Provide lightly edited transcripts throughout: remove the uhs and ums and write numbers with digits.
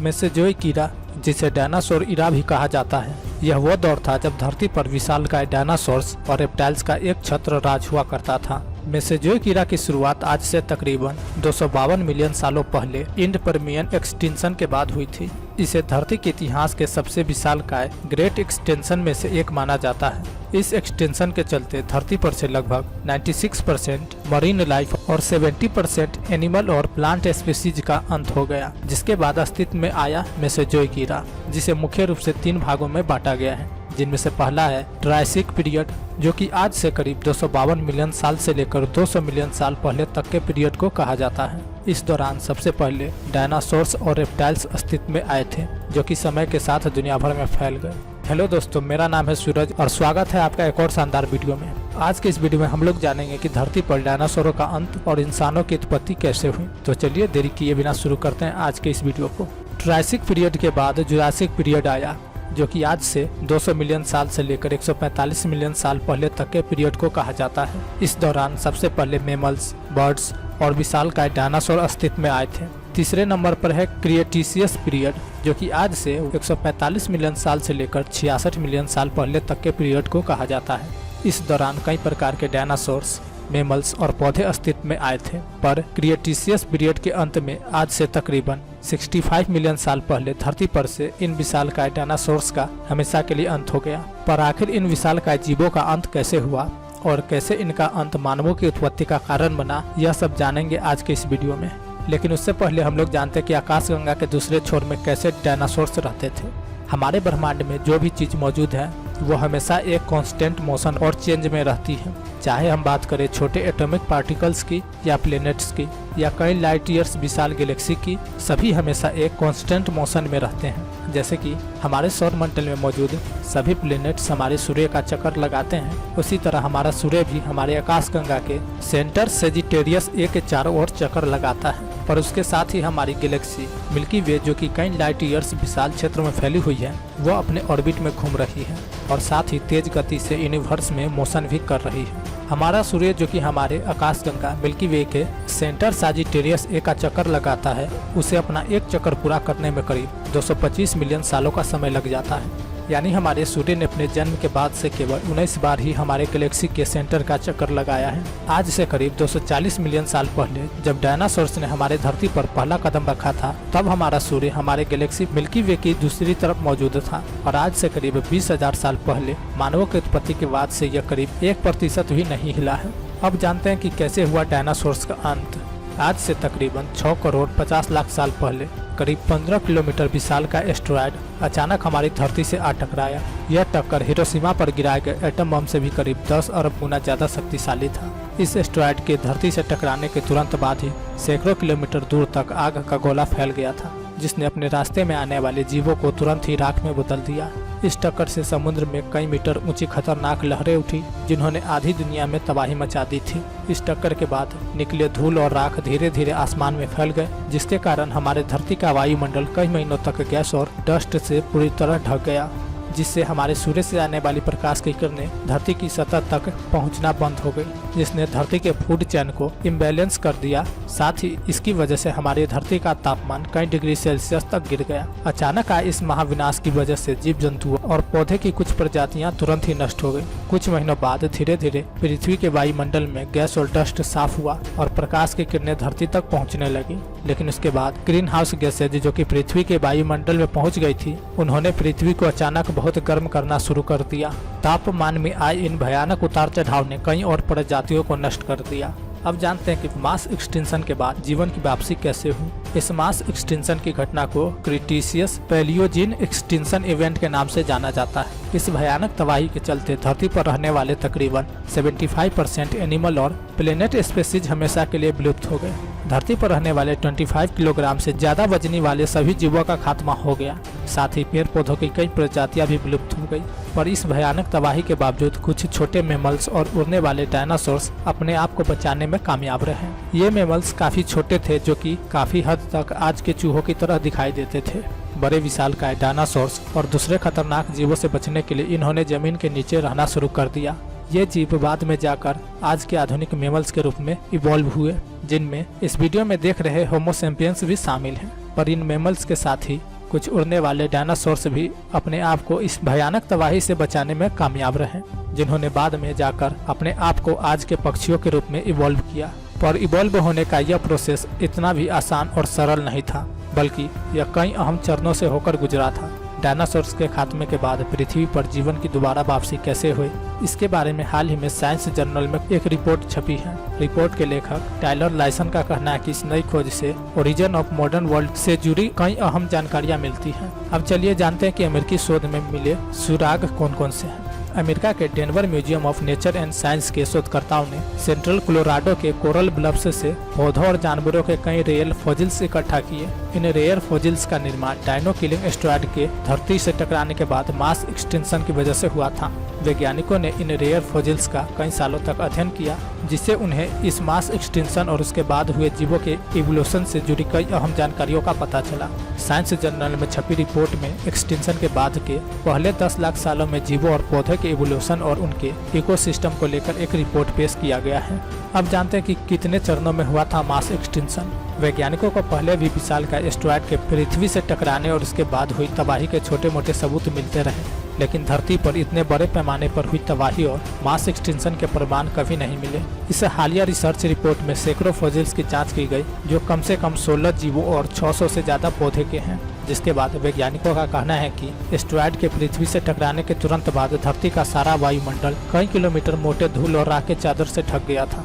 Mesozoic कीड़ा, जिसे dinosaur इरा भी कहा जाता है, यह वो दौर था जब धरती पर विशालकाय डायनासोर्स और रेप्टाइल्स का एक छत्र राज हुआ करता था। मेसोजोइक इरा की शुरुआत आज से तकरीबन 252 मिलियन सालों पहले इंड पर्मियन एक्सटिंक्शन के बाद हुई थी। इसे धरती के इतिहास के सबसे विशालकाय ग्रेट एक्सटेंशन में से एक माना जाता है। इस एक्सटेंशन के चलते धरती पर से लगभग 96% मरीन लाइफ और 70% एनिमल और प्लांट स्पीसीज का अंत हो गया, जिसके बाद अस्तित्व में आया मेसोजोइक इरा, जिसे मुख्य रूप से 3 भागों में बांटा गया है, जिनमें से पहला है ट्रायसिक पीरियड, जो कि आज से करीब 252 मिलियन साल से लेकर 200 मिलियन साल पहले तक के पीरियड को कहा जाता है। इस दौरान सबसे पहले डायनासोर्स और रेप्टाइल्स अस्तित्व में आए थे, जो कि समय के साथ दुनिया भर में फैल गए। हेलो दोस्तों, मेरा नाम है सूरज और स्वागत है आपका एक और शानदार वीडियो में। आज के इस वीडियो में हम लोग जानेंगे कि धरती पर डायनासोरों का अंत और इंसानों की उत्पत्ति कैसे हुई। तो चलिए देरी किए बिना शुरू करते हैं आज के इस वीडियो को। ट्रायसिक पीरियड के बाद जुरासिक पीरियड आया, जो कि आज से 200 मिलियन साल से लेकर 145 मिलियन साल पहले तक के पीरियड को कहा जाता है। इस दौरान सबसे पहले मैमल्स, बर्ड्स और विशालकाय डायनासोर अस्तित्व में आए थे। तीसरे नंबर पर है क्रिएटिशियस पीरियड, जो कि आज से 145 मिलियन साल से लेकर 66 मिलियन साल पहले तक के पीरियड को कहा जाता है। इस दौरान कई प्रकार के डायनासोर्स, मैमल्स और पौधे अस्तित्व में आए थे, पर क्रिएटिशियस पीरियड के अंत में आज से तकरीबन 65 मिलियन साल पहले धरती पर से इन विशालकाय डायनासोर्स का हमेशा के लिए अंत हो गया। पर आखिर इन विशालकाय जीवों का अंत कैसे हुआ और कैसे इनका अंत मानवों की उत्पत्ति का कारण बना, यह सब जानेंगे आज के इस वीडियो में। लेकिन उससे पहले हम लोग जानते हैं कि आकाशगंगा के दूसरे छोर में कैसे डायनासोर्स रहते थे। हमारे ब्रह्मांड में जो भी चीज मौजूद है वो हमेशा एक कांस्टेंट मोशन और चेंज में रहती है, चाहे हम बात करें छोटे एटॉमिक पार्टिकल्स की या प्लैनेट्स की या कई लाइट ईयर्स विशाल गैलेक्सी की, सभी हमेशा एक कांस्टेंट मोशन में रहते हैं। जैसे कि हमारे सौर मंडल में मौजूद सभी प्लैनेट्स हमारे सूर्य का चक्कर लगाते हैं, उसी तरह हमारा सूर्य भी हमारे आकाशगंगा के सेंटर सेजिटेरियस ए के चारों ओर चक्कर लगाता है। पर उसके साथ ही हमारी गैलेक्सी मिल्की वे, जो कि कई लाइट ईयर्स विशाल क्षेत्र में फैली हुई है, वो अपने ऑर्बिट में घूम रही है और साथ ही तेज गति से यूनिवर्स में मोशन भी कर रही है। हमारा सूर्य, जो कि हमारे आकाशगंगा मिल्की वे के सेंटर साजिटेरियस ए का चक्कर लगाता है, उसे अपना एक चक्कर पूरा करने में करीब 225 मिलियन सालों का समय लग जाता है। यानी हमारे सूर्य ने अपने जन्म के बाद से केवल 19 बार ही हमारे गैलेक्सी के सेंटर का चक्कर लगाया है। आज से करीब 240 मिलियन साल पहले जब डायनासोर्स ने हमारे धरती पर पहला कदम रखा था, तब हमारा सूर्य हमारे गैलेक्सी मिल्की वे की दूसरी तरफ मौजूद था। और आज से करीब 20,000 साल पहले मानवों की उत्पत्ति के बाद से यह करीब 1% भी नहीं हिला है। अब जानते हैं कि कैसे हुआ डायनासोर्स का अंत। आज से तकरीबन 6 करोड़ 50 लाख साल पहले करीब 15 किलोमीटर विशाल का एस्टेरॉयड अचानक हमारी धरती से आ टकराया। यह टक्कर हिरोशिमा पर गिराए गए एटम बम से भी करीब 10 अरब गुना ज्यादा शक्तिशाली था। इस एस्टेरॉयड के धरती से टकराने के तुरंत बाद ही सैकड़ों किलोमीटर दूर तक आग का गोला फैल गया था, जिसने अपने रास्ते में आने वाले जीवों को तुरंत ही राख में बदल दिया। इस टक्कर से समुद्र में कई मीटर ऊंची खतरनाक लहरें उठी, जिन्होंने आधी दुनिया में तबाही मचा दी थी। इस टक्कर के बाद निकले धूल और राख धीरे धीरे आसमान में फैल गए, जिसके कारण हमारे धरती का वायुमंडल कई महीनों तक गैस और डस्ट से पूरी तरह ढक गया, जिससे हमारे सूर्य से आने वाली प्रकाश की किरणें धरती की सतह तक पहुंचना बंद हो गई, जिसने धरती के फूड चेन को इम्बैलेंस कर दिया। साथ ही इसकी वजह से हमारी धरती का तापमान कई डिग्री सेल्सियस तक गिर गया। अचानक आए इस महाविनाश की वजह से जीव जंतुओं और पौधे की कुछ प्रजातियां तुरंत ही नष्ट हो गई। कुछ महीनों बाद धीरे धीरे पृथ्वी के वायुमंडल में गैस और डस्ट साफ हुआ और प्रकाश की किरणें धरती तक पहुँचने लगी। लेकिन उसके बाद ग्रीन हाउस गैसेज, जो कि पृथ्वी के वायुमंडल में पहुँच गई थी, उन्होंने पृथ्वी को अचानक बहुत गर्म करना शुरू कर दिया। तापमान में आए इन भयानक उतार चढ़ाव ने कई और प्रजातियों को नष्ट कर दिया। अब जानते हैं कि मास एक्सटिंक्शन के बाद जीवन की वापसी कैसे हुई। इस मास एक्सटिंक्शन की घटना को क्रिटेशियस पैलियोजीन एक्सटिंक्शन इवेंट के नाम से जाना जाता है। इस भयानक तबाही के चलते धरती पर रहने वाले तकरीबन 75% एनिमल और प्लेनेट स्पीसीज हमेशा के लिए विलुप्त हो गए। धरती पर रहने वाले 25 किलोग्राम से ज्यादा वजनी वाले सभी जीवों का खात्मा हो गया। साथ ही पेड़ पौधों की कई प्रजातियां भी विलुप्त हो गई। पर इस भयानक तबाही के बावजूद कुछ छोटे मैमल्स और उड़ने वाले डायनासोर्स अपने आप को बचाने में कामयाब रहे। ये मैमल्स काफी छोटे थे, जो कि काफी हद तक आज के चूहों की तरह दिखाई देते थे। बड़े विशालकाय डायनासोर्स और दूसरे खतरनाक जीवों से बचने के लिए इन्होंने जमीन के नीचे रहना शुरू कर दिया। ये जीव बाद में जाकर आज के आधुनिक मैमल्स के रूप में इवॉल्व हुए, जिनमें इस वीडियो में देख रहे होमो सैपियंस भी शामिल हैं। पर इन मैमल्स के साथ ही कुछ उड़ने वाले डायनासोर्स भी अपने आप को इस भयानक तबाही से बचाने में कामयाब रहे, जिन्होंने बाद में जाकर अपने आप को आज के पक्षियों के रूप में इवॉल्व किया। पर इवॉल्व होने का यह प्रोसेस इतना भी आसान और सरल नहीं था, बल्कि यह कई अहम चरणों से होकर गुजरा था। डायनासोर्स के खात्मे के बाद पृथ्वी पर जीवन की दोबारा वापसी कैसे हुई, इसके बारे में हाल ही में साइंस जर्नल में एक रिपोर्ट छपी है। रिपोर्ट के लेखक टाइलर लाइसन का कहना है कि इस नई खोज से ओरिजिन ऑफ मॉडर्न वर्ल्ड से जुड़ी कई अहम जानकारियां मिलती हैं। अब चलिए जानते हैं कि अमेरिकी शोध में मिले सुराग कौन कौन से हैं। अमेरिका के Denver museum of nature and science के शोधकर्ताओं ने सेंट्रल कोलोराडो के कोरल ब्लफ्स से पौधों और जानवरों के कई रेयर फॉजिल्स इकट्ठा किए। इन रेयर फॉजिल्स का निर्माण डायनो किलिंग एस्टेरॉयड के धरती से टकराने के बाद मास एक्सटेंशन की वजह से हुआ था। वैज्ञानिकों ने इन रेयर फॉजिल्स का कई सालों तक अध्ययन किया, जिससे उन्हें इस मास एक्सटेंशन और उसके बाद हुए जीवों के इवोल्यूशन से जुड़ी कई अहम जानकारियों का पता चला। साइंस जर्नल में छपी रिपोर्ट में एक्सटेंशन के बाद के पहले 10 लाख सालों में जीवों और पौधे के इवोल्यूशन और उनके इकोसिस्टम को लेकर एक रिपोर्ट पेश किया गया है। अब जानते हैं कि कितने चरणों में हुआ था मास एक्सटेंशन। वैज्ञानिकों को पहले भी विशाल का एस्टेरॉयड के पृथ्वी से टकराने और उसके बाद हुई तबाही के छोटे मोटे सबूत मिलते रहे, लेकिन धरती पर इतने बड़े पैमाने पर हुई तबाही और मास एक्सटेंशन के प्रमाण कभी नहीं मिले। इस हालिया रिसर्च रिपोर्ट में सैकड़ों फॉजिल्स की जांच की गई, जो कम से कम 16 जीवों और 600 से ज्यादा पौधे के हैं। जिसके बाद वैज्ञानिकों का कहना है कि एस्टेरॉयड के पृथ्वी से टकराने के तुरंत बाद धरती का सारा वायुमंडल कई किलोमीटर मोटे धूल और राख के चादर से ढक गया था,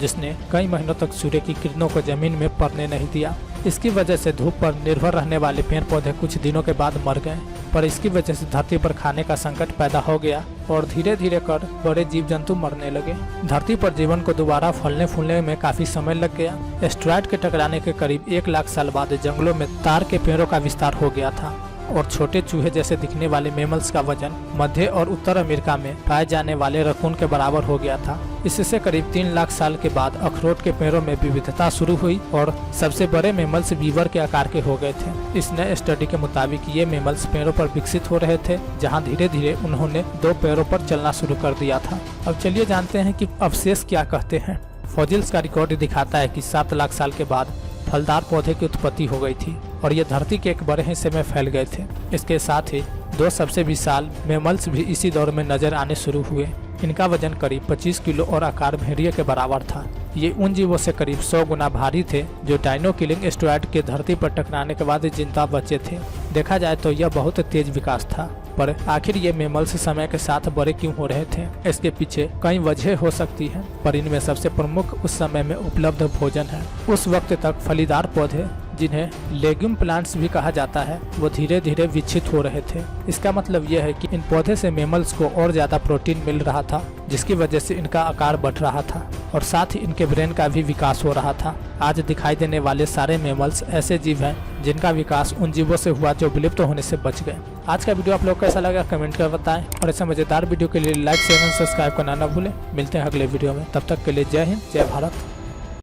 जिसने कई महीनों तक सूर्य की किरणों को जमीन में पड़ने नहीं दिया। इसकी वजह से धूप पर निर्भर रहने वाले पेड़ पौधे कुछ दिनों के बाद मर गए, पर इसकी वजह से धरती पर खाने का संकट पैदा हो गया और धीरे धीरे कर बड़े जीव जंतु मरने लगे। धरती पर जीवन को दोबारा फलने फूलने में काफी समय लग गया। एस्टेरॉयड के टकराने के करीब 1 लाख साल बाद जंगलों में तार के पेड़ों का विस्तार हो गया था और छोटे चूहे जैसे दिखने वाले मैमल्स का वजन मध्य और उत्तर अमेरिका में पाए जाने वाले रकून के बराबर हो गया था। इससे करीब 3 लाख साल के बाद अखरोट के पेड़ों में विविधता शुरू हुई और सबसे बड़े मैमल्स बीवर के आकार के हो गए थे। इस नए स्टडी के मुताबिक ये मैमल्स पेड़ों पर विकसित हो रहे थे, जहां धीरे धीरे उन्होंने 2 पैरों पर चलना शुरू कर दिया था। अब चलिए जानते हैं कि अवशेष क्या कहते हैं। फॉजिल्स का रिकॉर्ड दिखाता है कि 7 लाख साल के बाद फलदार पौधे की उत्पत्ति हो गई थी और ये धरती के एक बड़े हिस्से में फैल गए थे। इसके साथ ही 2 सबसे विशाल मैमल्स भी इसी दौर में नजर आने शुरू हुए। इनका वजन करीब 25 किलो और आकार भेड़िए के बराबर था। ये उन जीवों से करीब 100 गुना भारी थे जो डायनो किलिंग एस्टेरॉयड के धरती पर टकराने के बाद जिंदा बचे थे। देखा जाए तो यह बहुत तेज विकास था, पर आखिर ये मैमल्स समय के साथ बड़े क्यों हो रहे थे? इसके पीछे कई वजह हो सकती हैं, पर इनमें सबसे प्रमुख उस समय में उपलब्ध भोजन है। उस वक्त तक फलीदार पौधे, जिन्हें लेग्यूम प्लांट्स भी कहा जाता है, वो धीरे धीरे विकसित हो रहे थे। इसका मतलब यह है कि इन पौधे से मैमल्स को और ज्यादा प्रोटीन मिल रहा था, जिसकी वजह से इनका आकार बढ़ रहा था और साथ ही इनके ब्रेन का भी विकास हो रहा था। आज दिखाई देने वाले सारे मैमल्स ऐसे जीव हैं जिनका विकास उन जीवों से हुआ जो विलुप्त होने से बच गए। आज का वीडियो आप लोग को कैसा लगा कमेंट कर बताएं और ऐसे मजेदार वीडियो के लिए लाइक शेयर और सब्सक्राइब करना न भूलें। मिलते हैं अगले वीडियो में, तब तक के लिए जय हिंद, जय भारत।